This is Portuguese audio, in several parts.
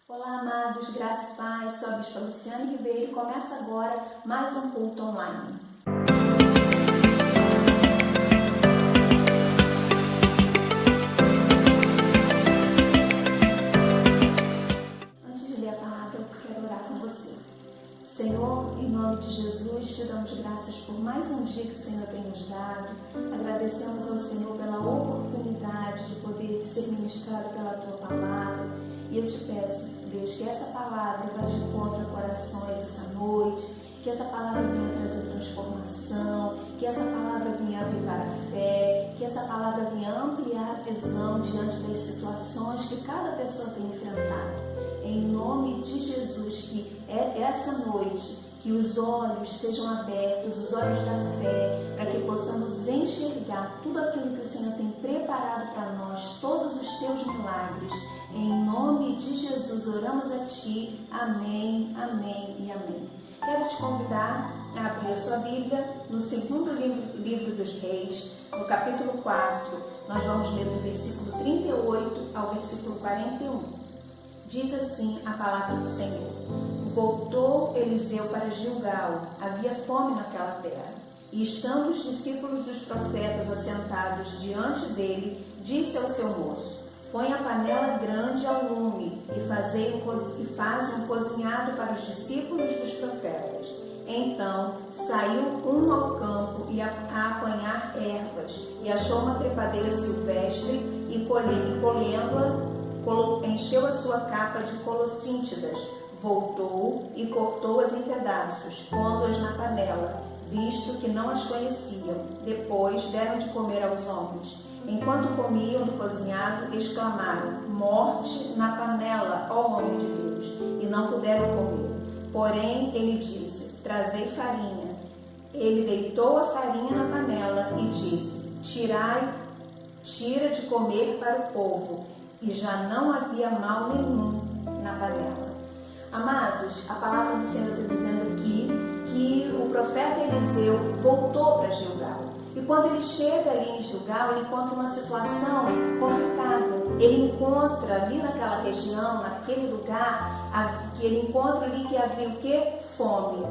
Olá, amados, graça e paz, sou a Bispa Luciane Ribeiro e começa agora mais um culto online. Antes de ler a palavra, eu quero orar com você. Senhor, em nome de Jesus, te damos graças por mais um dia que o Senhor tem nos dado. Agradecemos ao Senhor pela oportunidade de poder ser ministrado pela Tua palavra. E eu te peço, Deus, que essa palavra vá de encontro a corações essa noite, que essa palavra venha trazer transformação, que essa palavra venha avivar a fé, que essa palavra venha ampliar a visão diante das situações que cada pessoa tem enfrentado. Em nome de Jesus, que é essa noite, que os olhos sejam abertos, os olhos da fé, para que possamos enxergar tudo aquilo que o Senhor tem preparado para nós, todos os teus milagres. Em nome de Jesus, oramos a Ti. Amém, amém e amém. Quero te convidar a abrir a sua Bíblia no segundo livro dos Reis, no capítulo 4. Nós vamos ler do versículo 38 ao versículo 41. Diz assim a palavra do Senhor: Voltou Eliseu para Gilgal, havia fome naquela terra. E estando os discípulos dos profetas assentados diante dele, disse ao seu moço: Põe a panela grande ao lume e faz um cozinhado para os discípulos dos profetas. Então saiu um ao campo a apanhar ervas, e achou uma trepadeira silvestre e colhendo-a, encheu a sua capa de colossíntidas, voltou e cortou-as em pedaços, pondo-as na panela, visto que não as conheciam. Depois deram de comer aos homens. Enquanto comiam do cozinhado, exclamaram: Morte na panela, ó homem de Deus! E não puderam comer. Porém, ele disse: Trazei farinha. Ele deitou a farinha na panela e disse: Tira de comer para o povo. E já não havia mal nenhum na panela. Amados, a palavra do Senhor está dizendo aqui que o profeta Eliseu voltou para Gilgal. E quando ele chega ali em Gilgal, ele encontra uma situação complicada. Ele encontra ali naquela região, naquele lugar, ele encontra ali que havia o quê? Fome.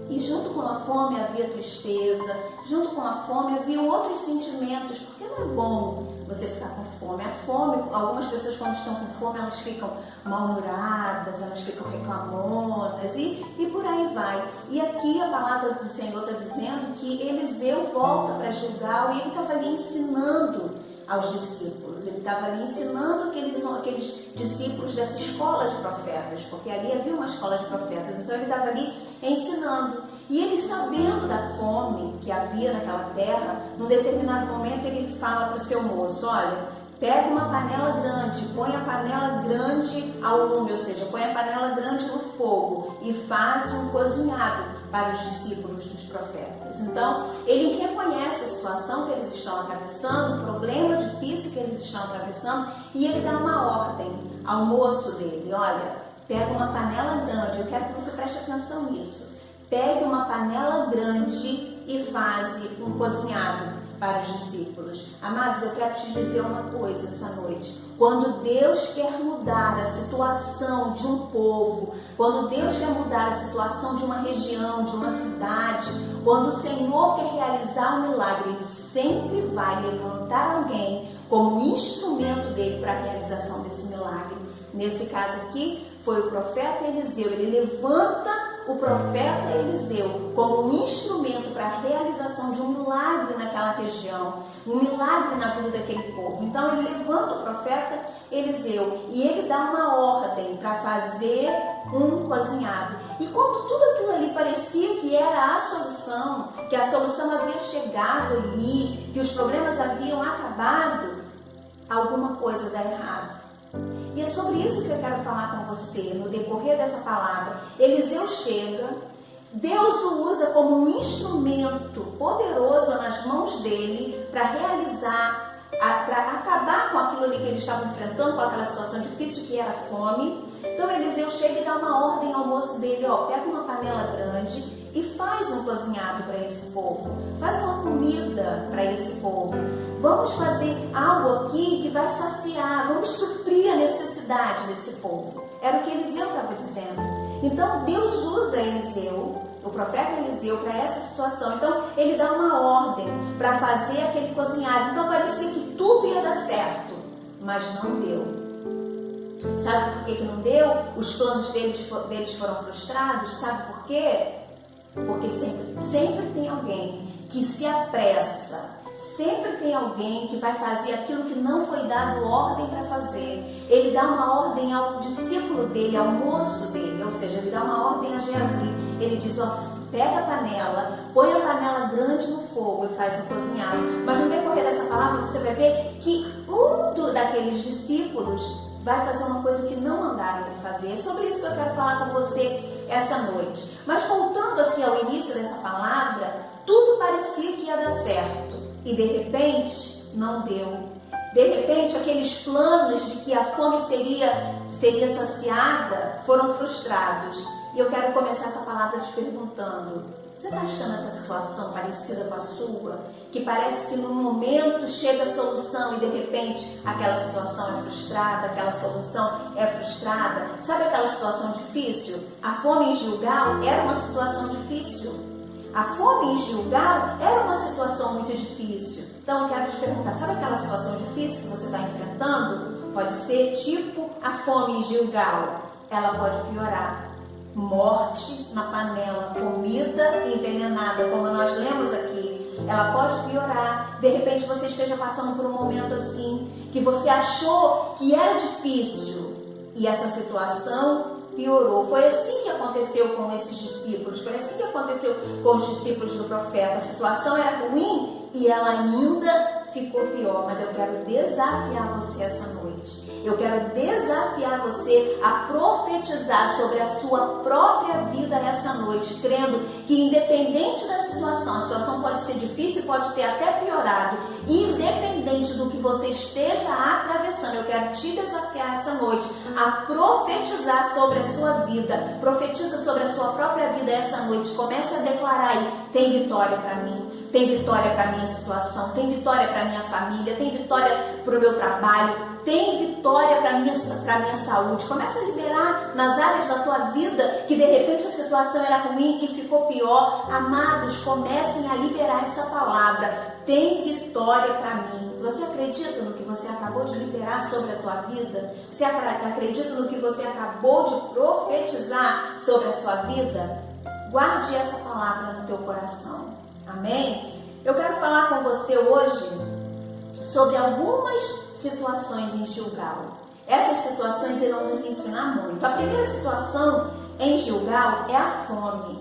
E junto com a fome havia tristeza, junto com a fome havia outros sentimentos, porque não é bom você ficar com fome. A fome, algumas pessoas quando estão com fome, elas ficam mal-humoradas, elas ficam reclamonas e por aí vai. E aqui a palavra do Senhor está dizendo que Eliseu volta para Gilgal e ele estava ali ensinando aos discípulos. Ele estava ali ensinando aqueles discípulos dessa escola de profetas, porque ali havia uma escola de profetas. Então ele estava ali ensinando. E ele, sabendo da fome que havia naquela terra, num determinado momento ele fala para o seu moço: olha, pega uma panela grande, põe a panela grande ao lume, ou seja, põe a panela grande no fogo e faz um cozinhado para os discípulos dos profetas. Então, ele reconhece a situação que eles estão atravessando, o problema difícil que eles estão atravessando, e ele dá uma ordem ao moço dele: olha, pega uma panela grande, eu quero que você preste atenção nisso. Pegue uma panela grande e faze um cozinhado para os discípulos. Amados, eu quero te dizer uma coisa essa noite. Quando Deus quer mudar a situação de um povo, quando Deus quer mudar a situação de uma região, de uma cidade, quando o Senhor quer realizar um milagre, Ele sempre vai levantar alguém como instrumento dele para a realização desse milagre. Nesse caso aqui, foi o profeta Eliseu. Ele levanta o profeta Eliseu como um instrumento para a realização de um milagre naquela região, um milagre na vida daquele povo. Então ele levanta o profeta Eliseu e ele dá uma ordem para fazer um cozinhado. E quando tudo aquilo ali parecia que era a solução, que a solução havia chegado ali, que os problemas haviam acabado, alguma coisa dá errado. E é sobre isso que eu quero falar com você no decorrer dessa palavra. Eliseu chega, Deus o usa como um instrumento poderoso nas mãos dele para realizar, para acabar com aquilo ali que eles estavam enfrentando, com aquela situação difícil que era a fome. Então Eliseu chega e dá uma ordem ao moço dele: ó, pega uma panela grande e faz um cozinhado para esse povo, faz uma comida para esse povo. Vamos fazer algo aqui que vai saciar, vamos suprir a necessidade necessidade desse povo. Era o que Eliseu estava dizendo. Então Deus usa Eliseu, o profeta Eliseu, para essa situação. Então ele dá uma ordem para fazer aquele cozinhado. Então parecia que tudo ia dar certo, mas não deu. Sabe por que não deu? Os planos deles foram frustrados. Sabe por quê? Porque sempre tem alguém que se apressa. Sempre tem alguém que vai fazer aquilo que não foi dado ordem para fazer. Ele dá uma ordem ao discípulo dele, ao moço dele, ou seja, ele dá uma ordem a Geazi. Ele diz, pega a panela, põe a panela grande no fogo e faz o cozinhado. Mas no decorrer dessa palavra você vai ver que daqueles discípulos vai fazer uma coisa que não mandaram ele fazer. É sobre isso que eu quero falar com você essa noite. Mas voltando aqui ao início dessa palavra, tudo parecia que ia dar certo. E de repente, não deu. De repente, aqueles planos de que a fome seria saciada foram frustrados. E eu quero começar essa palavra te perguntando, você está achando essa situação parecida com a sua? Que parece que no momento chega a solução e de repente aquela situação é frustrada, aquela solução é frustrada. Sabe aquela situação difícil? A fome em Gilgal era uma situação difícil. A fome em Gilgal era uma situação muito difícil. Então eu quero te perguntar, sabe aquela situação difícil que você está enfrentando? Pode ser tipo a fome em Gilgal. Ela pode piorar. Morte na panela, comida envenenada, como nós lemos aqui. Ela pode piorar. De repente você esteja passando por um momento assim, que você achou que era difícil e essa situação piorou. Foi assim que aconteceu com esses discípulos, foi assim que aconteceu com os discípulos do profeta. A situação era ruim e ela ainda ficou pior, mas eu quero desafiar você essa noite. Eu quero desafiar você a profetizar sobre a sua própria vida essa noite, crendo que independente da situação, a situação pode ser difícil, pode ter até piorado, independente do que você esteja atravessando, eu quero te desafiar essa noite a profetizar sobre a sua vida. Profetiza sobre a sua própria vida essa noite. Comece a declarar aí, tem vitória para mim. Tem vitória para a minha situação, tem vitória para a minha família, tem vitória para o meu trabalho, tem vitória para a minha saúde. Começa a liberar nas áreas da tua vida que de repente a situação era ruim e ficou pior. Amados, comecem a liberar essa palavra. Tem vitória para mim. Você acredita no que você acabou de liberar sobre a tua vida? Você acredita no que você acabou de profetizar sobre a sua vida? Guarde essa palavra no teu coração. Amém? Eu quero falar com você hoje sobre algumas situações em Gilgal. Essas situações irão nos ensinar muito. A primeira situação em Gilgal é a fome.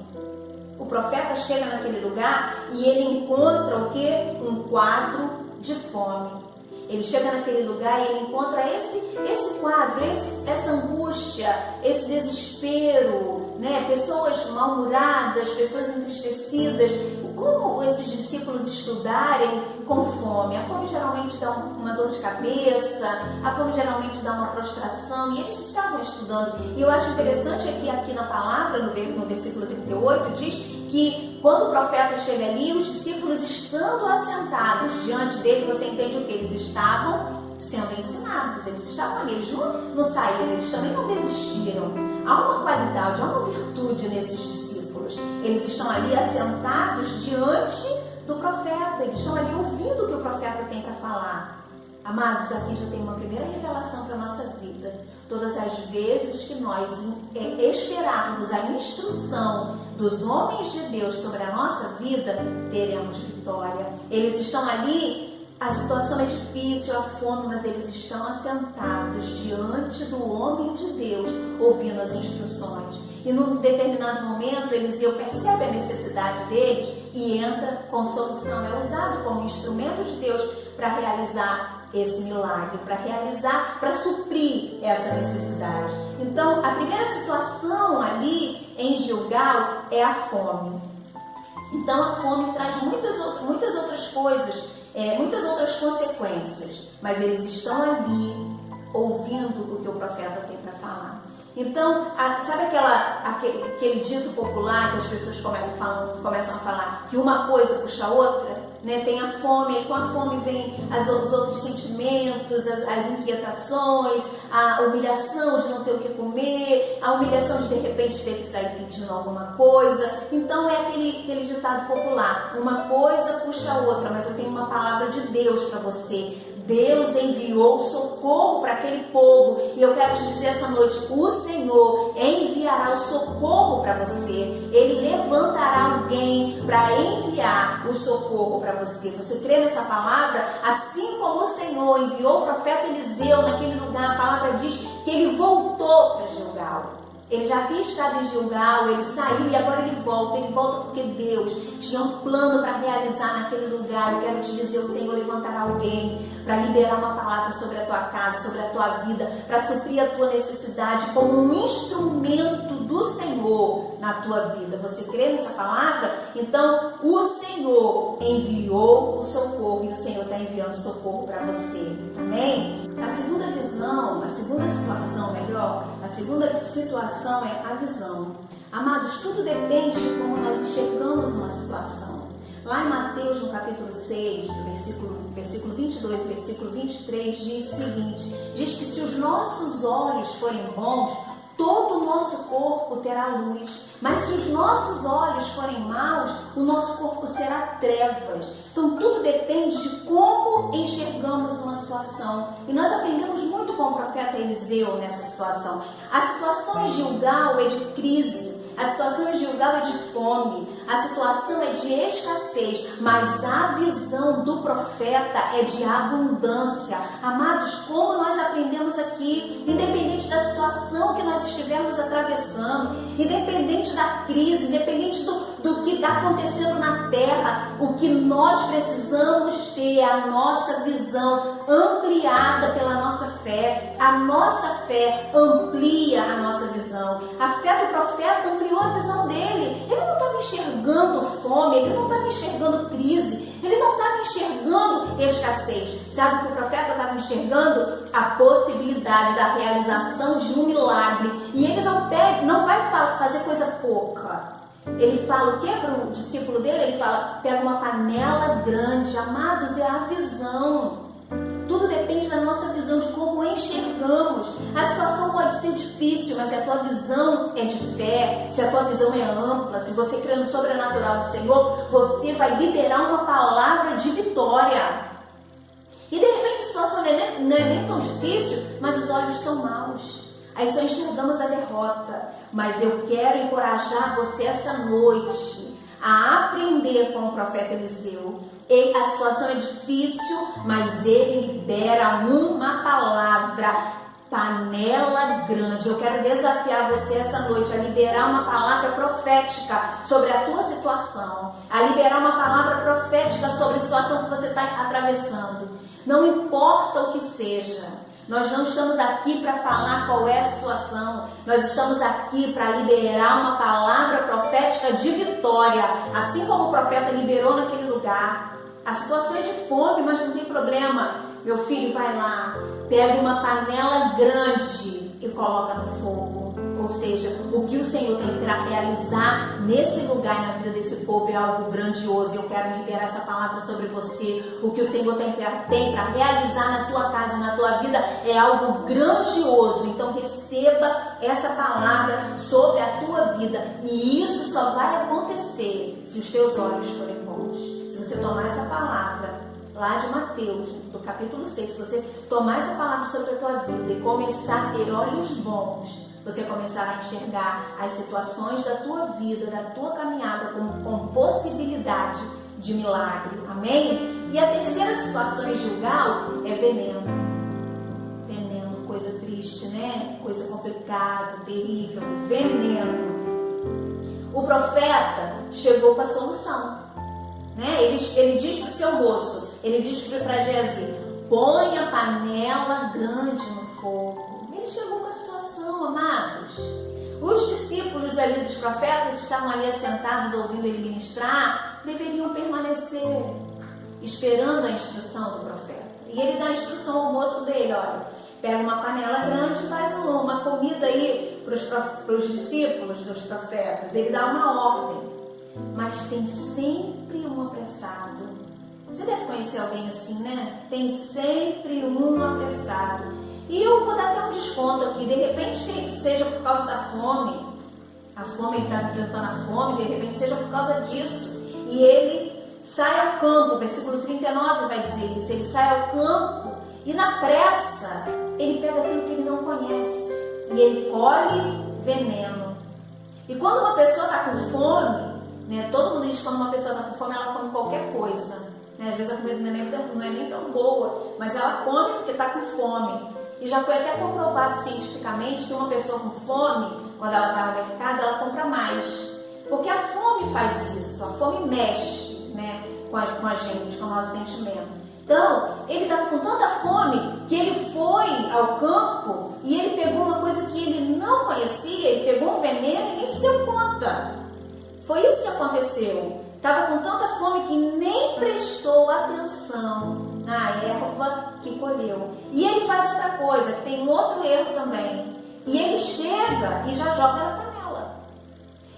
O profeta chega naquele lugar e ele encontra o quê? Um quadro de fome. Ele chega naquele lugar e ele encontra esse quadro, essa angústia, esse desespero, né? Pessoas mal-humoradas, pessoas entristecidas. Como esses discípulos estudarem com fome? A fome geralmente dá uma dor de cabeça, a fome geralmente dá uma prostração, e eles estavam estudando. E eu acho interessante aqui na palavra, no versículo 38, diz que quando o profeta chega ali, os discípulos estando assentados diante dele, você entende o que? Eles estavam sendo ensinados, eles estavam ali, eles não saíram, eles também não desistiram. Há uma qualidade, há uma virtude nesses discípulos. Eles estão ali assentados diante do profeta, eles estão ali ouvindo o que o profeta tem para falar. Amados, aqui já tem uma primeira revelação para a nossa vida. Todas as vezes que nós esperarmos a instrução dos homens de Deus sobre a nossa vida, teremos vitória. Eles estão ali, a situação é difícil, a fome, mas eles estão assentados diante do homem de Deus, ouvindo as instruções. E num determinado momento, Eliseu percebe a necessidade deles e entra com solução. É usado como instrumento de Deus para realizar esse milagre, para suprir essa necessidade. Então, a primeira situação ali em Gilgal é a fome. Então, a fome traz muitas outras coisas, muitas outras consequências, mas eles estão ali ouvindo o que o profeta tem para falar. Então, sabe aquele dito popular que as pessoas começam a falar que uma coisa puxa a outra? Né? Tem a fome, e com a fome vem os outros sentimentos, as inquietações, a humilhação de não ter o que comer, a humilhação de repente ter que sair pedindo alguma coisa. Então é aquele ditado popular, uma coisa puxa a outra, mas eu tenho uma palavra de Deus para você. Deus enviou socorro para aquele povo, e eu quero te dizer essa noite, o Senhor enviará o socorro para você. Ele levantará alguém para enviar o socorro para você. Você crê nessa palavra? Assim como o Senhor enviou o profeta Eliseu naquele lugar, a palavra diz que ele voltou para Gilgal. Ele já havia estado em Gilgal, ele saiu e agora ele volta. Ele volta porque Deus tinha um plano para realizar naquele lugar. Eu quero te dizer, o Senhor levantará alguém para liberar uma palavra sobre a tua casa, sobre a tua vida, para suprir a tua necessidade como um instrumento do Senhor na tua vida. Você crê nessa palavra? Então, o Senhor enviou o socorro e o Senhor está enviando socorro para você. Amém? A segunda visão, a segunda situação, a segunda situação é a visão. Amados, tudo depende de como nós enxergamos uma situação. Lá em Mateus, no capítulo 6, no versículo 22, versículo 23, diz o seguinte, diz que se os nossos olhos forem bons, todo o nosso corpo terá luz, mas se os nossos olhos forem maus, o nosso corpo será trevas. Então tudo depende de como enxergamos uma situação. E nós aprendemos muito com o profeta Eliseu nessa situação. A situação em Gilgal é de crise, a situação em Gilgal é de fome, a situação é de escassez, mas a visão do profeta é de abundância. Amados, como nós aprendemos aqui, independente da situação que nós estivermos atravessando, independente da crise, independente do que está acontecendo na terra, o que nós precisamos ter é a nossa visão ampliada pela nossa fé. A nossa fé amplia a nossa visão. A fé do profeta ampliou a visão dele. Ele não estava enxergando fome, ele não estava enxergando crise, ele não estava enxergando escassez. Sabe o que o profeta estava enxergando? A possibilidade da realização de um milagre. E ele não vai fazer coisa pouca. Ele fala o que para o discípulo dele? Ele fala, pega uma panela grande. Amados, é a visão. Tudo depende da nossa visão, de como enxergamos. A situação pode ser difícil, mas se a tua visão é de fé, se a tua visão é ampla, se você crê no sobrenatural do Senhor, você vai liberar uma palavra de vitória. E de repente a situação não é nem tão difícil, mas os olhos são maus. Aí só enxergamos a derrota. Mas eu quero encorajar você essa noite a aprender com o profeta Eliseu. A situação é difícil, mas ele libera uma palavra, panela grande. Eu quero desafiar você essa noite a liberar uma palavra profética sobre a tua situação, a liberar uma palavra profética sobre a situação que você está atravessando. Não importa o que seja. Nós não estamos aqui para falar qual é a situação. Nós estamos aqui para liberar uma palavra profética de vitória. Assim como o profeta liberou naquele lugar. A situação é de fome, mas não tem problema. Meu filho, vai lá, pega uma panela grande e coloca no fogo. Ou seja, o que o Senhor tem para realizar nesse lugar, na vida desse povo, é algo grandioso. Eu quero liberar essa palavra sobre você. O que o Senhor tem para realizar na tua casa, na tua vida, é algo grandioso. Então receba essa palavra sobre a tua vida. E isso só vai acontecer se os teus olhos forem bons. Se você tomar essa palavra lá de Mateus, do capítulo 6, se você tomar essa palavra sobre a tua vida e começar a ter olhos bons, você começar a enxergar as situações da tua vida, da tua caminhada com possibilidade de milagre. Amém? E a terceira situação em Gilgal é veneno. Veneno, coisa triste, né? Coisa complicada, terrível. Veneno. O profeta chegou com a solução. Né? Ele diz para o seu moço, ele diz para Geazi, põe a panela grande no fogo. Ele chegou com a situação, amados. Os discípulos ali dos profetas estavam ali assentados ouvindo ele ministrar, deveriam permanecer esperando a instrução do profeta. E ele dá a instrução ao moço dele, olha, pega uma panela grande e faz uma comida aí para os discípulos dos profetas. Ele dá uma ordem, mas tem sempre um apressado. Você deve conhecer alguém assim, né? Tem sempre um apressado. E eu vou dar até um desconto aqui. De repente, seja por causa da fome, a fome, ele está enfrentando a fome, de repente seja por causa disso. E ele sai ao campo, versículo 39 vai dizer isso. Ele sai ao campo e na pressa, ele pega aquilo que ele não conhece. E ele colhe veneno. E quando uma pessoa está com fome, né, todo mundo diz que quando uma pessoa está com fome, ela come qualquer coisa. Né? Às vezes a comida não é nem tão boa, mas ela come porque está com fome. E já foi até comprovado cientificamente que uma pessoa com fome, quando ela vai ao mercado, ela compra mais. Porque a fome faz isso, a fome mexe, né, com a gente, com o nosso sentimento. Então, ele estava com tanta fome que ele foi ao campo e ele pegou uma coisa que ele não conhecia, ele pegou um veneno e nem se deu conta. Foi isso que aconteceu. Estava com tanta fome que nem prestou atenção na erva que colheu. E ele faz outra coisa, que tem um outro erro também. E ele chega e já joga na panela.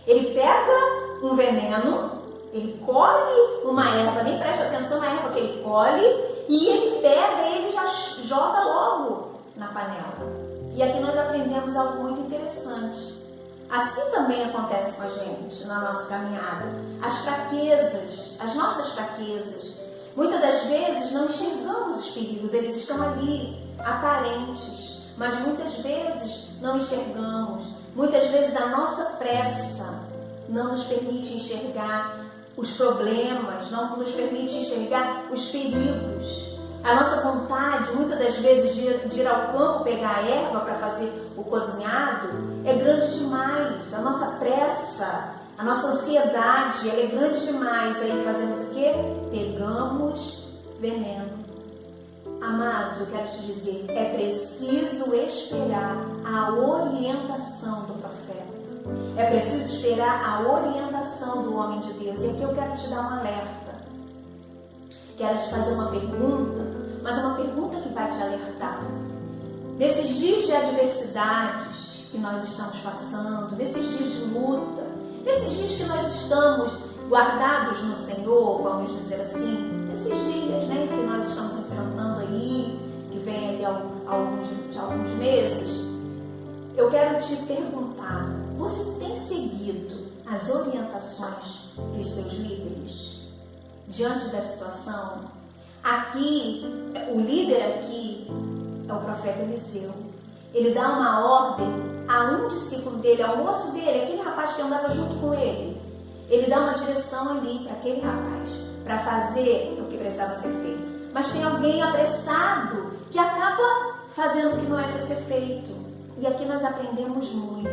Ele pega um veneno, ele colhe uma erva, nem presta atenção na erva que ele colhe, e ele pega e ele já joga logo na panela. E aqui nós aprendemos algo muito interessante. Assim também acontece com a gente na nossa caminhada. As fraquezas, as nossas fraquezas, muitas das vezes não enxergamos os perigos, eles estão ali, aparentes, mas muitas vezes não enxergamos. Muitas vezes a nossa pressa não nos permite enxergar os problemas, não nos permite enxergar os perigos. A nossa vontade, muitas das vezes, de ir ao campo pegar a erva para fazer o cozinhado é grande demais. A nossa pressa, a nossa ansiedade, ela é grande demais. Aí fazemos o quê? Pegamos veneno. Amados, eu quero te dizer, é preciso esperar a orientação do profeta. É preciso esperar a orientação do homem de Deus. E aqui eu quero te dar um alerta. Quero te fazer uma pergunta, mas é uma pergunta que vai te alertar. Nesses dias de adversidades que nós estamos passando, nesses dias de luta, nesses dias que nós estamos guardados no Senhor, vamos dizer assim, nesses dias, né, que nós estamos enfrentando aí, que vem aí alguns meses, eu quero te perguntar, você tem seguido as orientações dos seus líderes? Diante da situação, aqui, o líder aqui é o profeta Eliseu. Ele dá uma ordem a um discípulo dele, ao moço dele, aquele rapaz que andava junto com ele. Ele dá uma direção ali para aquele rapaz, para fazer o que precisava ser feito. Mas tem alguém apressado que acaba fazendo o que não é para ser feito. E aqui nós aprendemos muito.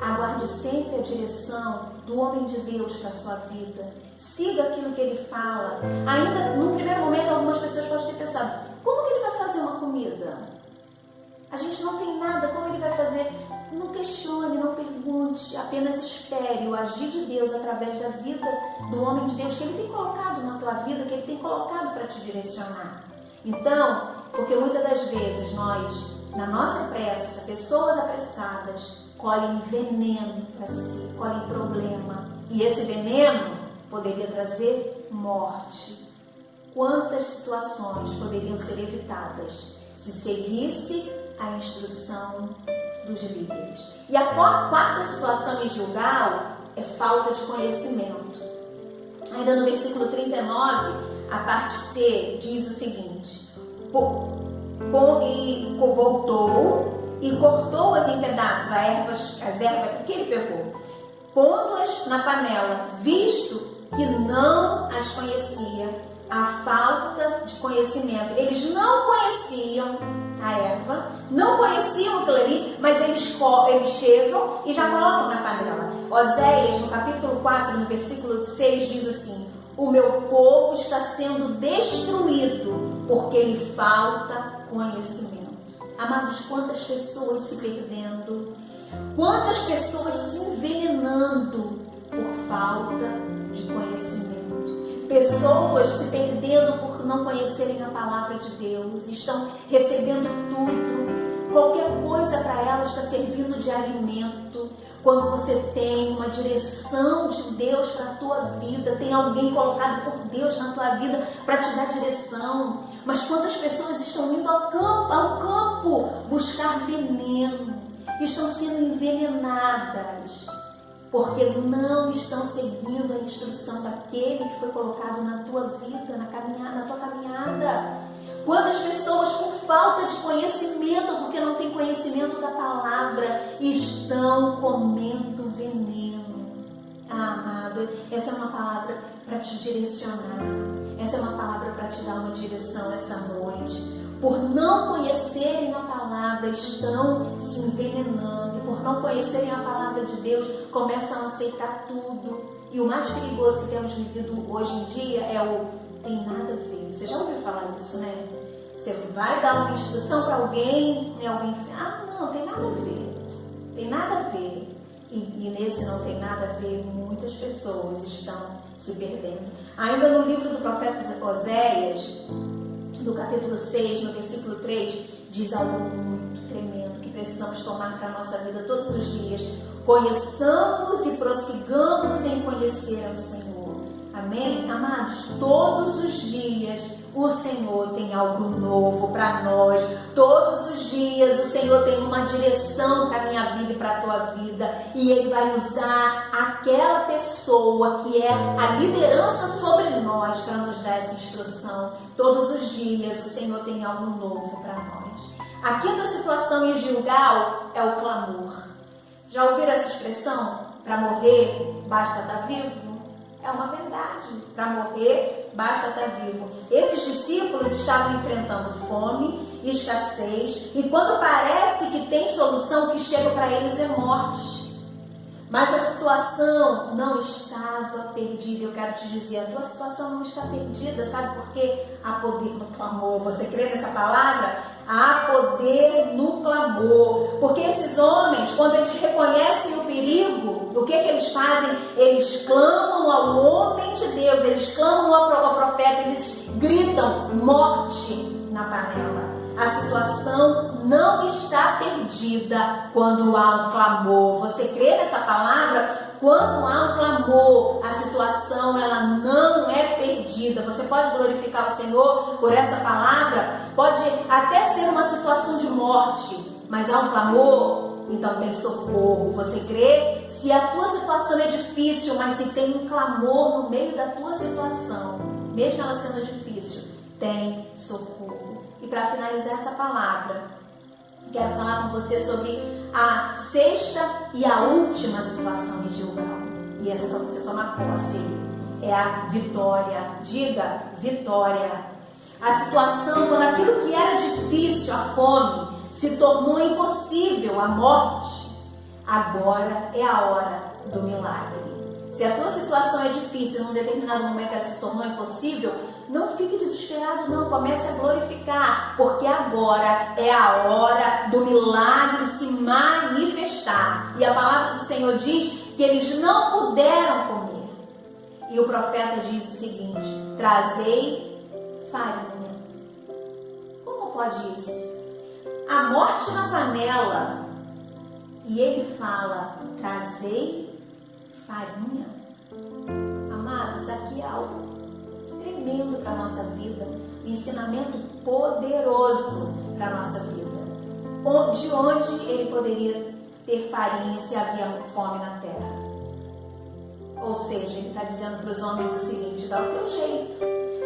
Aguarde sempre a direção do homem de Deus para a sua vida. Siga aquilo que ele fala. Ainda, num primeiro momento, algumas pessoas podem ter pensado, como que ele vai fazer uma comida? A gente não tem nada, como ele vai fazer? Não questione, não pergunte, apenas espere o agir de Deus através da vida do homem de Deus que ele tem colocado na tua vida, que ele tem colocado para te direcionar. Então, porque muitas das vezes nós, na nossa pressa, pessoas apressadas, colhem veneno para si, colhem problema. E esse veneno poderia trazer morte. Quantas situações poderiam ser evitadas se seguisse a instrução dos líderes? E a quarta situação em Gilgal é falta de conhecimento. Ainda no versículo 39, a parte C diz o seguinte: e voltou e cortou-as em pedaços, as ervas que ele pegou, pondo-as na panela, visto que não as conhecia. A falta de conhecimento. Eles não conheciam a erva, não conheciam aquilo ali, mas eles chegam e já colocam na panela. Oséias, no capítulo 4, no versículo 6, diz assim: o meu povo está sendo destruído porque lhe falta conhecimento. Amados, quantas pessoas se perdendo, quantas pessoas se envenenando por falta de conhecimento. pessoas se perdendo por não conhecerem a palavra de Deus, estão recebendo tudo, qualquer coisa para elas está servindo de alimento. Quando você tem uma direção de Deus para a tua vida, tem alguém colocado por Deus na tua vida para te dar direção. Mas quantas pessoas estão indo ao campo buscar veneno, estão sendo envenenadas, porque não estão seguindo a instrução daquele que foi colocado na tua vida, na tua caminhada. Quantas pessoas, por falta de conhecimento, porque não tem conhecimento da palavra, estão comendo veneno. Amado, essa é uma palavra para te direcionar. Essa é uma palavra para te dar uma direção essa noite. Por não conhecerem a palavra, estão se envenenando. Por não conhecerem a palavra de Deus, começam a aceitar tudo. E o mais perigoso que temos vivido hoje em dia é o tem nada a ver. Você já ouviu falar disso, né? Você vai dar uma instrução para alguém, né? Alguém não, tem nada a ver. Tem nada a ver. E nesse não tem nada a ver, muitas pessoas estão se perdendo. Ainda no livro do profeta Oséias, no capítulo 6, no versículo 3, diz algo muito tremendo que precisamos tomar para a nossa vida todos os dias. Conheçamos e prossigamos em conhecer ao Senhor. Amém? Amados, todos os dias o Senhor tem algo novo para nós. Todos os dias o Senhor tem uma direção para a minha vida e para a tua vida. E Ele vai usar aquela pessoa que é a liderança sobre nós para nos dar essa instrução. Todos os dias o Senhor tem algo novo para nós. A quinta situação em Gilgal é o clamor. Já ouviram essa expressão? Para morrer, basta estar vivo? É uma verdade. Para morrer, basta estar vivo. Esses discípulos estavam enfrentando fome e escassez, e quando parece que tem solução, o que chega para eles é morte. Mas a situação não estava perdida. Eu quero te dizer, a tua situação não está perdida. Sabe por quê? Há poder no clamor. Você crê nessa palavra? Há poder no clamor. Porque esses homens, quando eles reconhecem o perigo, o que eles fazem? Eles clamam ao homem de Deus, eles clamam ao profeta, eles gritam morte na panela. A situação não está perdida quando há um clamor. Você crê nessa palavra? Quando há um clamor, a situação ela não é perdida. Você pode glorificar o Senhor por essa palavra? Pode até ser uma situação de morte, mas há um clamor, então tem socorro. Você crê? Se a tua situação é difícil, mas se tem um clamor no meio da tua situação, mesmo ela sendo difícil, tem socorro. E para finalizar essa palavra, quero falar com você sobre a sexta e a última situação de Gilgal. E essa é para você tomar posse. É a vitória. Diga, vitória. A situação, quando aquilo que era difícil, a fome, se tornou impossível, a morte, agora é a hora do milagre. Se a tua situação é difícil, num determinado momento ela se tornou impossível, não fique desesperado, não. Comece a glorificar, porque agora é a hora do milagre se manifestar. E a palavra do Senhor diz que eles não puderam comer. E o profeta diz o seguinte: trazei farinha. Como pode isso? A morte na panela. E ele fala: trazei farinha. Amados, aqui é algo tremendo para a nossa vida, ensinamento poderoso para a nossa vida. De onde ele poderia ter farinha se havia fome na terra? Ou seja, ele está dizendo para os homens o seguinte: dá o teu jeito.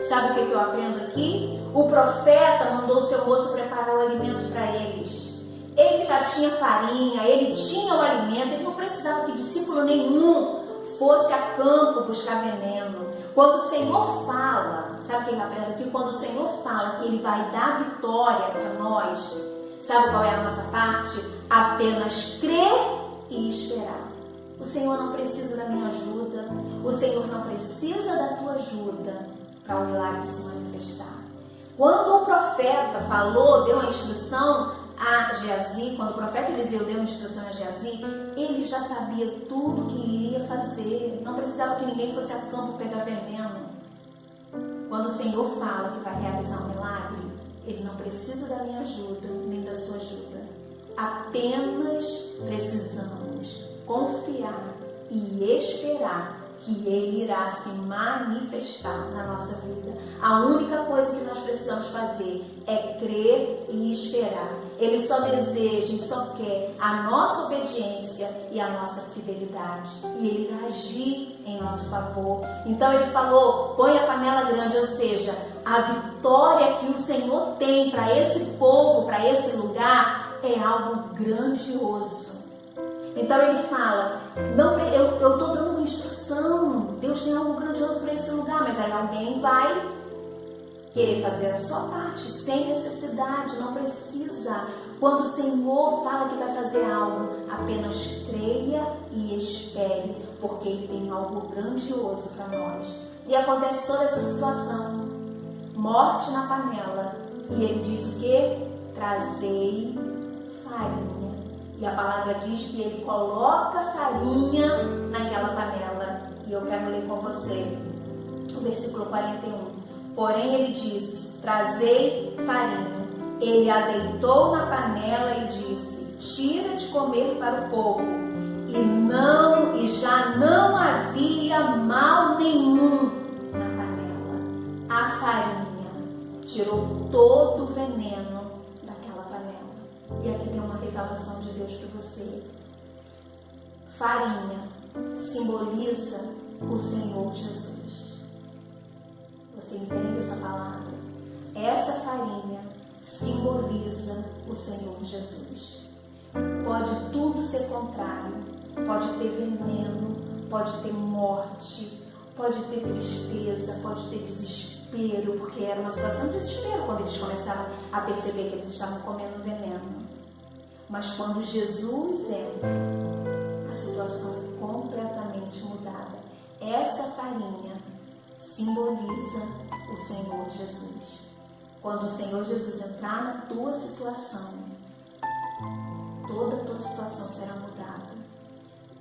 Sabe o que eu aprendo aqui? O profeta mandou o seu moço preparar o alimento para eles. Ele já tinha farinha, ele tinha o alimento, ele não precisava que discípulo nenhum fosse a campo buscar veneno. Quando o Senhor fala, sabe o que ele aprende aqui? Quando o Senhor fala que Ele vai dar vitória para nós, sabe qual é a nossa parte? Apenas crer e esperar. O Senhor não precisa da minha ajuda, o Senhor não precisa da tua ajuda para o milagre se manifestar. Quando o profeta falou, deu a instrução a Geazi, quando o profeta Eliseu deu uma instrução a Geazi, ele já sabia tudo o que iria fazer. Não precisava que ninguém fosse a campo pegar veneno. Quando o Senhor fala que vai realizar um milagre, Ele não precisa da minha ajuda, nem da sua ajuda. Apenas precisamos confiar e esperar que Ele irá se manifestar na nossa vida. A única coisa que nós precisamos fazer é crer e esperar. Ele só deseja e só quer a nossa obediência e a nossa fidelidade. E Ele irá agir em nosso favor. Então Ele falou, põe a panela grande, ou seja, a vitória que o Senhor tem para esse povo, para esse lugar, é algo grandioso. Então Ele fala, não, eu estou dando uma instrução, Deus tem algo grandioso para esse lugar, mas aí alguém vai querer fazer a sua parte, sem necessidade, não precisa. Quando o Senhor fala que vai fazer algo, apenas creia e espere, porque Ele tem algo grandioso para nós. E acontece toda essa situação, morte na panela, e Ele diz o quê? Trazei farinha. E a palavra diz que Ele coloca farinha naquela panela. E eu quero ler com você o versículo 41. Porém Ele disse, trazei farinha. Ele a deitou na panela e disse, tira de comer para o povo. E já não havia mal nenhum na panela. A farinha tirou todo o veneno daquela panela. E aqui tem uma revelação de Deus para você. Farinha simboliza o Senhor Jesus. Você entende essa palavra? Essa farinha simboliza o Senhor Jesus. Pode tudo ser contrário. Pode ter veneno, pode ter morte, pode ter tristeza, pode ter desespero, porque era uma situação de desespero quando eles começaram a perceber que eles estavam comendo veneno. Mas quando Jesus entra, a situação é completamente mudada. Essa farinha simboliza o Senhor Jesus. Quando o Senhor Jesus entrar na tua situação, toda a tua situação será mudada.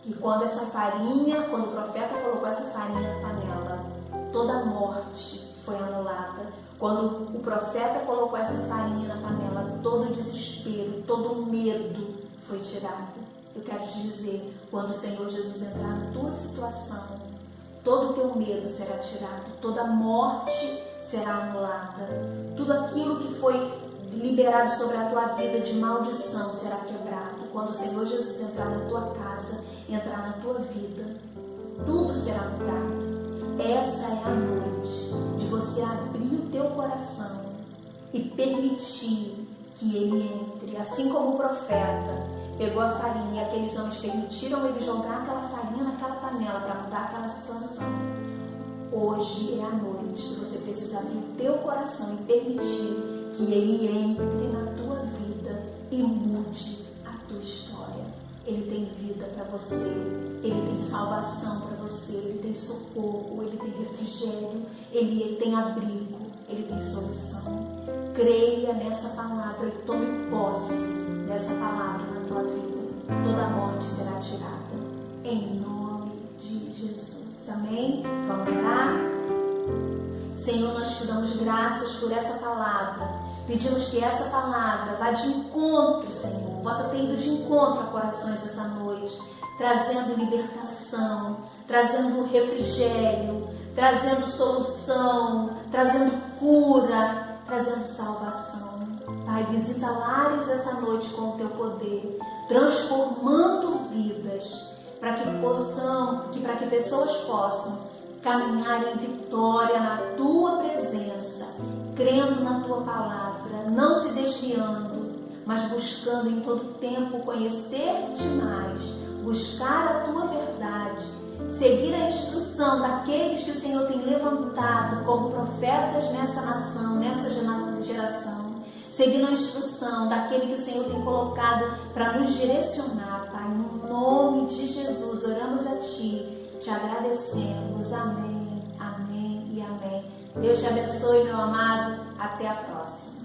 E quando essa farinha, quando o profeta colocou essa farinha na panela, toda a morte foi anulada. Quando o profeta colocou essa farinha na panela, todo o desespero, todo o medo foi tirado. Eu quero te dizer, quando o Senhor Jesus entrar na tua situação, todo o teu medo será tirado, toda a morte será anulada, tudo aquilo que foi liberado sobre a tua vida de maldição será quebrado. Quando o Senhor Jesus entrar na tua casa, entrar na tua vida, tudo será mudado. Essa é a noite de você abrir o teu coração e permitir que Ele entre, assim como o profeta pegou a farinha, aqueles homens permitiram Ele jogar aquela farinha naquela panela para mudar aquela situação. Hoje é a noite de você precisar abrir o teu coração e permitir que Ele entre na tua vida e mude a tua história. Ele tem vida para você, Ele tem salvação para você, Ele tem socorro, Ele tem refrigério, Ele tem abrigo, Ele tem solução. Creia nessa palavra e tome posse dessa palavra na tua vida. Toda a morte será tirada, em nome de Jesus. Amém? Vamos orar? Senhor, nós te damos graças por essa palavra. Pedimos que essa palavra vá de encontro, Senhor, possa ter ido de encontro a corações essa noite, trazendo libertação, trazendo refrigério, trazendo solução, trazendo cura, trazendo salvação. Pai, visita lares essa noite com o teu poder, transformando vidas, para que pessoas possam caminhar em vitória na tua presença, crendo na tua palavra, não se desviando, mas buscando em todo tempo conhecer-te mais, buscar a tua verdade, seguir a instrução daqueles que o Senhor tem levantado como profetas nessa nação, nessa geração, seguindo a instrução daquele que o Senhor tem colocado para nos direcionar, Pai, no nome de Jesus, oramos a Ti, te agradecemos, amém, amém e amém. Deus te abençoe, meu amado, até a próxima.